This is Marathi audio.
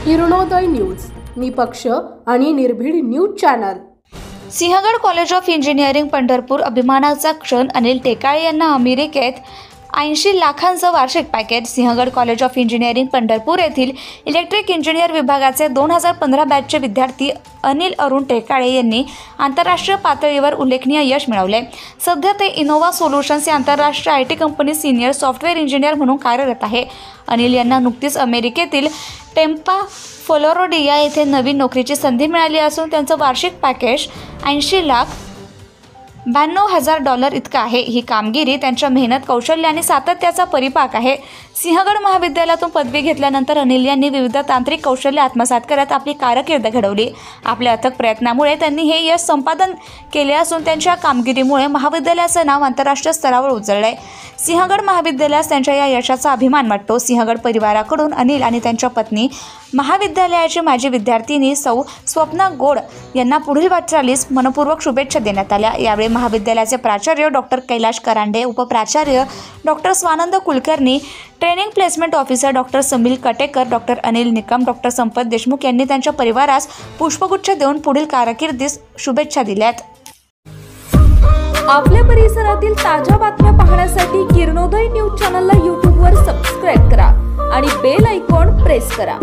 किरणोदय न्यूज, निपक्ष आणि निर्भीड news channel. Sinhagad college of engineering Pandharpur अभिमानाचा क्षण अनिल टेकाळे यांना अमेरिकेत 80 लाखांचं वार्षिक package. Sinhagad college of engineering Pandharpur येथील इलेक्ट्रिक इंजिनियर विभागाचे 2015 बॅचचे विद्यार्थी अनिल अरुण टेकाळे यांनी आंतरराष्ट्रीय पातळीवर उल्लेखनीय यश मिळवले। सध्या ते इनोव्हा सोल्युशन्स या आंतरराष्ट्रीय आयटी कंपनीत सिनियर सॉफ्टवेअर इंजिनियर म्हणून कार्यरत आहे। अनिल यांना नुकतीच अमेरिकेतील टेम्पा फ्लोरिडा येथे नवीन नोकरीची संधी मिळाली असून त्यांचं वार्षिक पॅकेज $80,92,000 इतकं आहे। ही कामगिरी त्यांच्या मेहनत, कौशल्य आणि सातत्याचा परिपाक आहे। सिंहगड महाविद्यालयातून पदवी घेतल्यानंतर अनिल यांनी विविध तांत्रिक कौशल्य आत्मसात करत आपली कारकीर्द घडवली। आपल्या अथक प्रयत्नामुळे त्यांनी हे यश संपादन केले असून त्यांच्या कामगिरीमुळे महाविद्यालयाचं नाव आंतरराष्ट्रीय स्तरावर उजळलंय। सिंहगड महाविद्यालयास त्यांच्या या यशाचा अभिमान वाटतो। सिंहगड परिवाराकडून अनिल आणि त्यांच्या पत्नी, महाविद्यालयाची माजी विद्यार्थिनी सौ स्वप्ना गोड यांना पुढील वाटचालीस मनपूर्वक शुभेच्छा देण्यात आल्या। यावेळी महाविद्यालयाचे प्राचार्य डॉक्टर कैलाश करांडे, उपप्राचार्य doctor Swanand Kulkarni, training placement officer doctor Sameel Katekar, doctor Anil Nikam, doctor Sampat Deshmukh यांनी त्यांच्या परिवारास पुष्पगुच्छ देऊन पुढील कारकिर्दीस शुभेच्छा दिल्यात। आपल्या परिसरातील ताज्या बातम्या पाहण्यासाठी किरणोदय न्यूज चॅनलला YouTube वर सबस्क्राइब करा आणि बेल आयकॉन प्रेस करा।